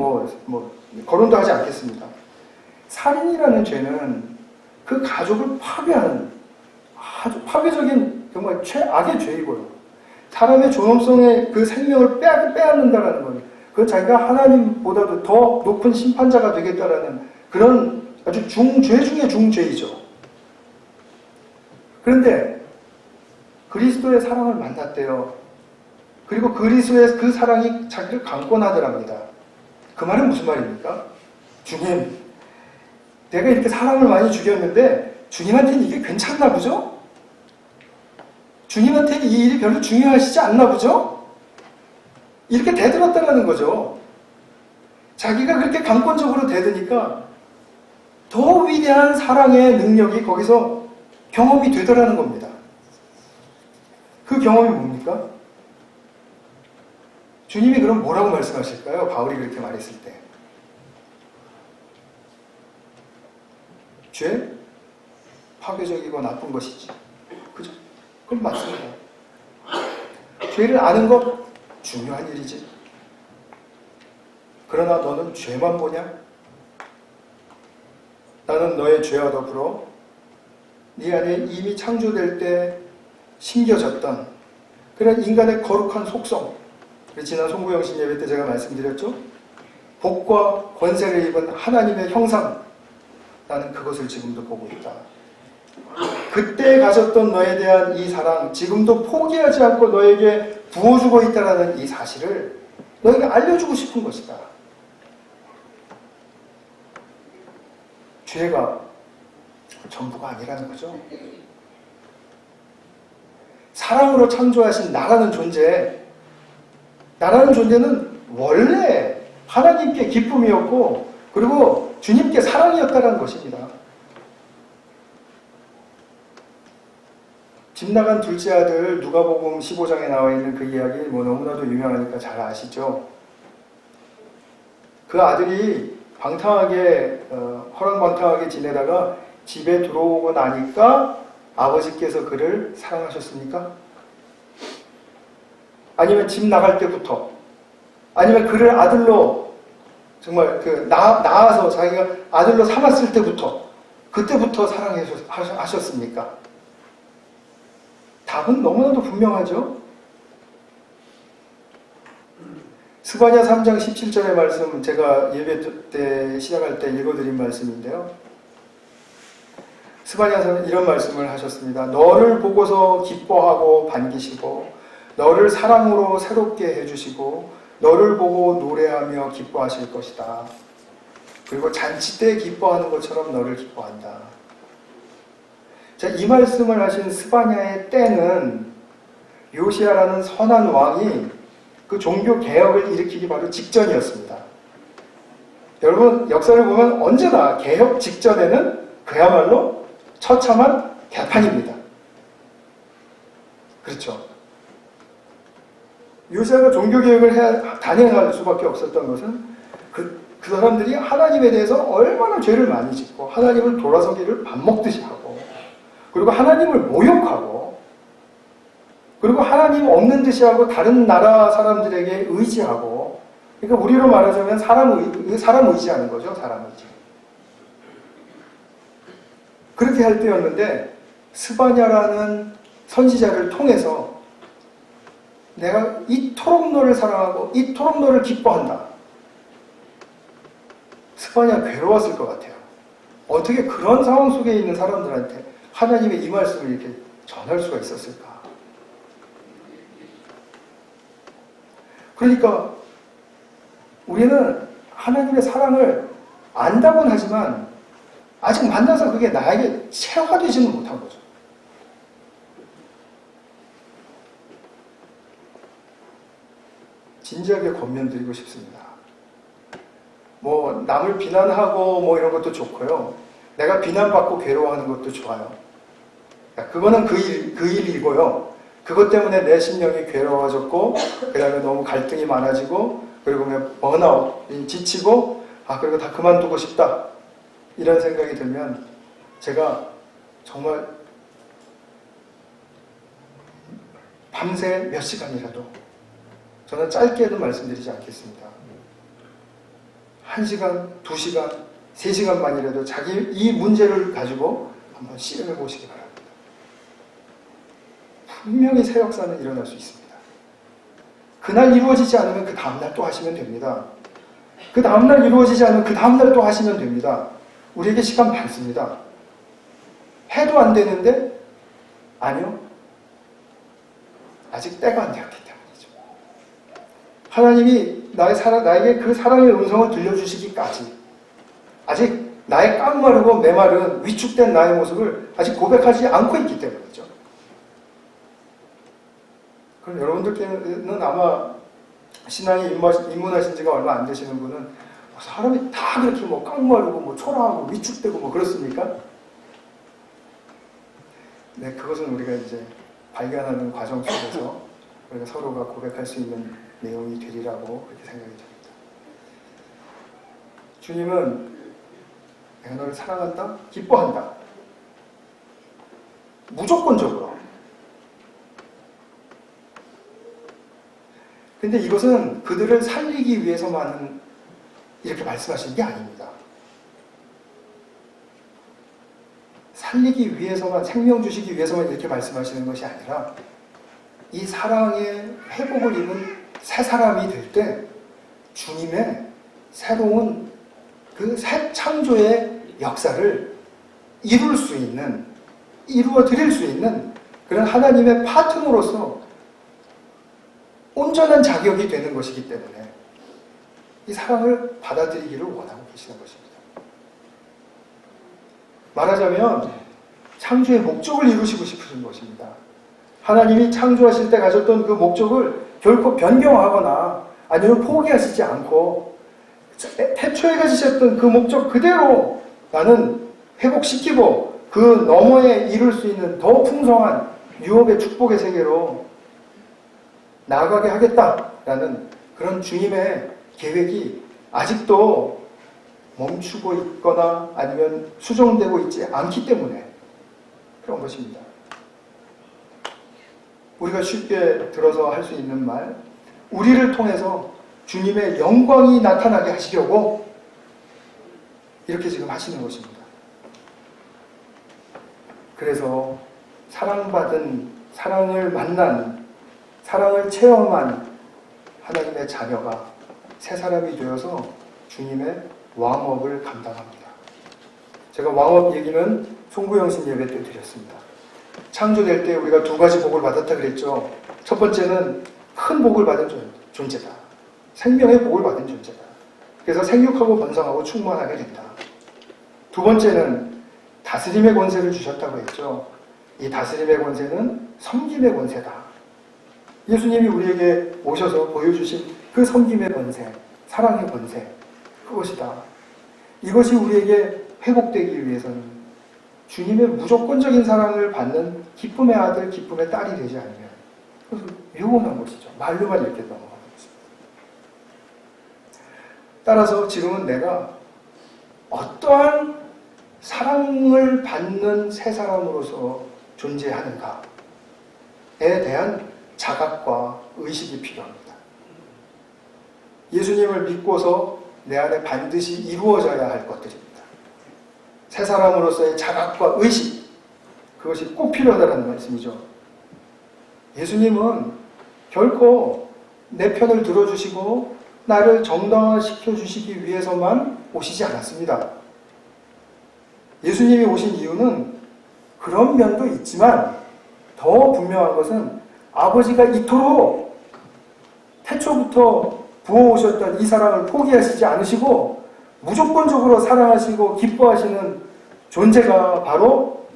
거론도 하지 않겠습니다. 살인이라는 죄는 그 가족을 파괴하는 아주 파괴적인 정말 최악의 죄이고요. 사람의 존엄성의 그 생명을 빼앗는다는 건 그건 자기가 하나님보다도 더 높은 심판자가 되겠다라는 그런 아주 중죄 중에 중죄이죠. 그런데 그리스도의 사랑을 만났대요. 그리고 그리스도의 그 사랑이 자기를 강권하더랍니다. 그 말은 무슨 말입니까? 주님, 내가 이렇게 사람을 많이 죽였는데 주님한테는 이게 괜찮나 보죠? 주님한테는 이 일이 별로 중요하시지 않나 보죠? 이렇게 대들었다는 거죠. 자기가 그렇게 강권적으로 대드니까 더 위대한 사랑의 능력이 거기서 경험이 되더라는 겁니다. 그 경험이 뭡니까? 주님이 그럼 뭐라고 말씀하실까요? 바울이 그렇게 말했을 때. 죄? 파괴적이고 나쁜 것이지. 그죠? 그럼 맞습니다. 죄를 아는 것 중요한 일이지. 그러나 너는 죄만 보냐? 나는 너의 죄와 더불어 네 안에 이미 창조될 때 심겨졌던 그런 인간의 거룩한 속성, 지난 송구영신 예배 때 제가 말씀드렸죠? 복과 권세를 입은 하나님의 형상, 나는 그것을 지금도 보고 있다. 그때 가졌던 너에 대한 이 사랑, 지금도 포기하지 않고 너에게 부어주고 있다는 이 사실을 너에게 알려주고 싶은 것이다. 죄가 전부가 아니라는 거죠. 사랑으로 창조하신 나라는 존재는 원래 하나님께 기쁨이었고 그리고 주님께 사랑이었다는 것입니다. 집 나간 둘째 아들 누가복음 15장에 나와 있는 그 이야기 너무나도 유명하니까 잘 아시죠? 그 아들이 방탕하게 허랑방탕하게 지내다가 집에 들어오고 나니까 아버지께서 그를 사랑하셨습니까? 아니면 집 나갈 때부터, 아니면 그를 아들로 정말 낳아서 자기가 아들로 삼았을 때부터, 그때부터 사랑하셨습니까? 답은 너무나도 분명하죠. 스바냐 3장 17절의 말씀, 제가 예배 때 시작할 때 읽어드린 말씀인데요. 스바냐서는 이런 말씀을 하셨습니다. 너를 보고서 기뻐하고 반기시고 너를 사랑으로 새롭게 해주시고 너를 보고 노래하며 기뻐하실 것이다. 그리고 잔치 때 기뻐하는 것처럼 너를 기뻐한다. 자, 이 말씀을 하신 스바냐의 때는 요시야라는 선한 왕이 그 종교 개혁을 일으키기 바로 직전이었습니다. 여러분, 역사를 보면 언제나 개혁 직전에는 그야말로 처참한 개판입니다. 그렇죠. 요시야가 종교개혁을 단행할 수밖에 없었던 것은 그 사람들이 하나님에 대해서 얼마나 죄를 많이 짓고 하나님을 돌아서기를 밥 먹듯이 하고 그리고 하나님을 모욕하고 그리고 하나님 없는 듯이 하고 다른 나라 사람들에게 의지하고, 그러니까 우리로 말하자면 사람 의지하는 거죠. 사람 의지. 그렇게 할 때였는데 스바냐라는 선지자를 통해서 내가 이토록 너를 사랑하고 이토록 너를 기뻐한다. 스바냐 괴로웠을 것 같아요. 어떻게 그런 상황 속에 있는 사람들한테 하나님의 이 말씀을 이렇게 전할 수가 있었을까? 그러니까 우리는 하나님의 사랑을 안다고는 하지만 아직 만나서 그게 나에게 체화되지는 못한 거죠. 진지하게 권면드리고 싶습니다. 뭐 남을 비난하고 뭐 이런 것도 좋고요. 내가 비난받고 괴로워하는 것도 좋아요. 그거는 그 일이고요. 그것 때문에 내 심령이 괴로워졌고 그 다음에 너무 갈등이 많아지고 그리고 번아웃, 지치고 그리고 다 그만두고 싶다 이런 생각이 들면 제가 정말 밤새 몇 시간이라도 저는 짧게도 말씀드리지 않겠습니다. 1시간, 2시간, 3시간만이라도 자기 이 문제를 가지고 한번 씨름해 보시기 바랍니다. 분명히 새 역사는 일어날 수 있습니다. 그날 이루어지지 않으면 그 다음날 또 하시면 됩니다. 그 다음날 이루어지지 않으면 그 다음날 또 하시면 됩니다. 우리에게 시간 많습니다. 해도 안 되는데 아니요. 아직 때가 안 되었기 때문이죠. 하나님이 나에게 그 사랑의 음성을 들려주시기까지 아직 나의 깡마르고 메마른 위축된 나의 모습을 아직 고백하지 않고 있기 때문이죠. 그럼 여러분들께는 아마 신앙에 입문하신 지가 얼마 안 되시는 분은 사람이 다 그렇게 뭐 깡마르고 뭐 초라하고 위축되고 뭐 그렇습니까? 네, 그것은 우리가 이제 발견하는 과정 속에서 우리가 서로가 고백할 수 있는 내용이 되리라고 그렇게 생각이 듭니다. 주님은 내가 너를 사랑한다? 기뻐한다. 무조건적으로. 근데 이것은 그들을 살리기 위해서만 이렇게 말씀하시는 게 아닙니다. 살리기 위해서만, 생명 주시기 위해서만 이렇게 말씀하시는 것이 아니라 이 사랑의 회복을 입은 새 사람이 될 때 주님의 새로운 그 새 창조의 역사를 이루어 드릴 수 있는 그런 하나님의 파트너로서 온전한 자격이 되는 것이기 때문에 이 사랑을 받아들이기를 원하고 계시는 것입니다. 말하자면 창조의 목적을 이루시고 싶으신 것입니다. 하나님이 창조하실 때 가졌던 그 목적을 결코 변경하거나 아니면 포기하시지 않고 태초에 가지셨던 그 목적 그대로 나는 회복시키고 그 너머에 이룰 수 있는 더 풍성한 유업의 축복의 세계로 나아가게 하겠다라는 그런 주님의 계획이 아직도 멈추고 있거나 아니면 수정되고 있지 않기 때문에 그런 것입니다. 우리가 쉽게 들어서 할 수 있는 말, 우리를 통해서 주님의 영광이 나타나게 하시려고 이렇게 지금 하시는 것입니다. 그래서 사랑받은, 사랑을 만난, 사랑을 체험한 하나님의 자녀가 새 사람이 되어서 주님의 왕업을 감당합니다. 제가 왕업 얘기는 송구영신 예배 때 드렸습니다. 창조될 때 우리가 두 가지 복을 받았다 그랬죠. 첫 번째는 큰 복을 받은 존재다. 생명의 복을 받은 존재다. 그래서 생육하고 번성하고 충만하게 된다. 두 번째는 다스림의 권세를 주셨다고 했죠. 이 다스림의 권세는 섬김의 권세다. 예수님이 우리에게 오셔서 보여주신 그 섬김의 권세, 사랑의 권세, 그것이다. 이것이 우리에게 회복되기 위해서는 주님의 무조건적인 사랑을 받는 기쁨의 아들, 기쁨의 딸이 되지 않으면 그것은 묘한 것이죠. 말로만 이렇게 넘어가는 것입니다. 따라서 지금은 내가 어떠한 사랑을 받는 새 사람으로서 존재하는가에 대한 자각과 의식이 필요합니다. 예수님을 믿고서 내 안에 반드시 이루어져야 할 것들입니다. 새 사람으로서의 자각과 의식, 그것이 꼭 필요하다는 말씀이죠. 예수님은 결코 내 편을 들어주시고 나를 정당화시켜 주시기 위해서만 오시지 않았습니다. 예수님이 오신 이유는 그런 면도 있지만 더 분명한 것은 아버지가 이토록 태초부터 부어오셨던 이 사랑을 포기하시지 않으시고 무조건적으로 사랑하시고 기뻐하시는 존재가 바로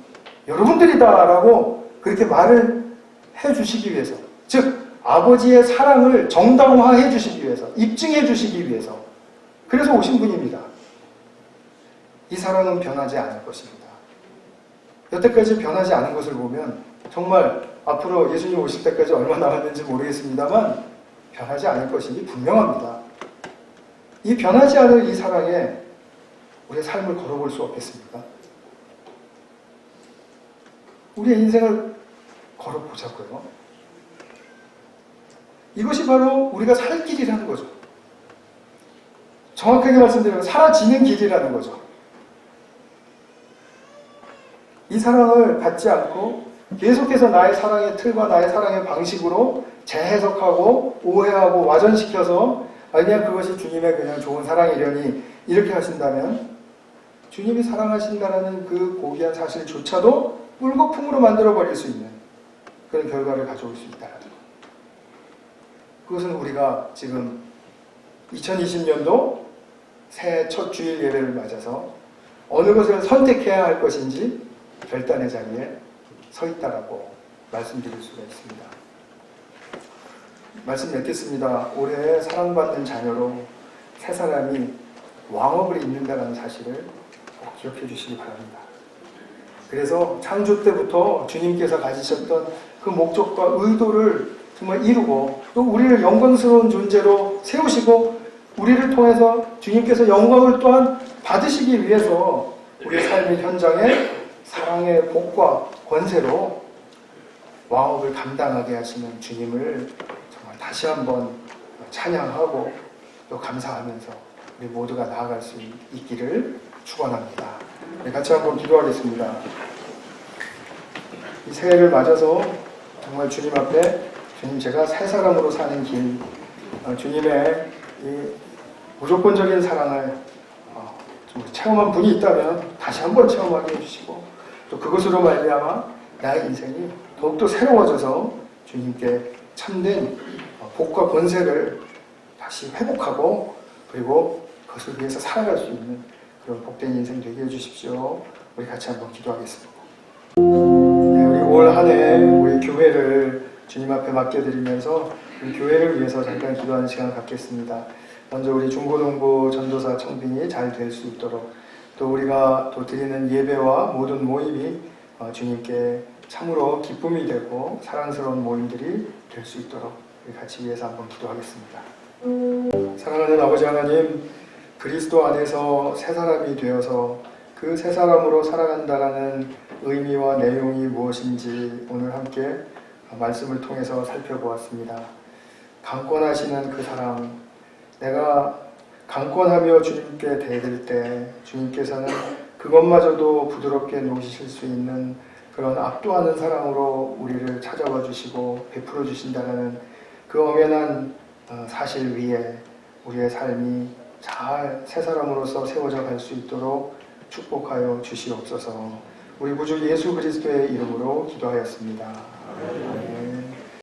여러분들이다라고 그렇게 말을 해주시기 위해서, 즉 아버지의 사랑을 정당화해 주시기 위해서, 입증해 주시기 위해서 그래서 오신 분입니다. 이 사랑은 변하지 않을 것입니다. 여태까지 변하지 않은 것을 보면 정말 앞으로 예수님 오실 때까지 얼마 남았는지 모르겠습니다만 변하지 않을 것이니 분명합니다. 이 변하지 않을 이 사랑에 우리의 삶을 걸어볼 수 없겠습니까? 우리의 인생을 걸어보자고요. 이것이 바로 우리가 살 길이라는 거죠. 정확하게 말씀드리면 사라지는 길이라는 거죠. 이 사랑을 받지 않고 계속해서 나의 사랑의 틀과 나의 사랑의 방식으로 재해석하고 오해하고 와전시켜서 그냥 그것이 주님의 그냥 좋은 사랑이려니 이렇게 하신다면 주님이 사랑하신다라는 그 고귀한 사실조차도 물거품으로 만들어버릴 수 있는 그런 결과를 가져올 수 있다는 것. 그것은 우리가 지금 2020년도 새해 첫 주일 예배를 맞아서 어느 것을 선택해야 할 것인지 결단의 자리에 서 있다라고 말씀드릴 수가 있습니다. 말씀 맺겠습니다. 올해 사랑받는 자녀로 새 사람이 왕업을 잇는다는 사실을 꼭 기억해 주시기 바랍니다. 그래서 창조 때부터 주님께서 가지셨던 그 목적과 의도를 정말 이루고 또 우리를 영광스러운 존재로 세우시고 우리를 통해서 주님께서 영광을 또한 받으시기 위해서 우리 삶의 현장에 사랑의 복과 권세로 왕업을 감당하게 하시는 주님을 정말 다시 한번 찬양하고 또 감사하면서 우리 모두가 나아갈 수 있기를 축원합니다. 같이 한번 기도하겠습니다. 이 새해를 맞아서 정말 주님 앞에 주님 제가 새 사람으로 사는 길, 주님의 이 무조건적인 사랑을 좀 체험한 분이 있다면 다시 한번 체험하게 해주시고 또 그것으로 말미암아 나의 인생이 더욱더 새로워져서 주님께 참된 복과 권세를 다시 회복하고 그리고 그것을 위해서 살아갈 수 있는 그런 복된 인생 되게 해주십시오. 우리 같이 한번 기도하겠습니다. 네, 우리 올 한 해 우리 교회를 주님 앞에 맡겨드리면서 우리 교회를 위해서 잠깐 기도하는 시간을 갖겠습니다. 먼저 우리 중고등부 전도사 청빙이 잘 될 수 있도록 또 우리가 또 드리는 예배와 모든 모임이 주님께 참으로 기쁨이 되고 사랑스러운 모임들이 될 수 있도록 우리 같이 위해서 한번 기도하겠습니다. 사랑하는 아버지 하나님, 그리스도 안에서 새 사람이 되어서 그 새 사람으로 살아간다라는 의미와 내용이 무엇인지 오늘 함께 말씀을 통해서 살펴보았습니다. 강권하시는 그 사랑, 내가 강권하며 주님께 대들 때 주님께서는 그것마저도 부드럽게 놓으실 수 있는 그런 압도하는 사랑으로 우리를 찾아와 주시고 베풀어 주신다는 그 엄연한 사실 위에 우리의 삶이 잘 새 사람으로서 세워져 갈 수 있도록 축복하여 주시옵소서. 우리 구주 예수 그리스도의 이름으로 기도하였습니다. 아멘.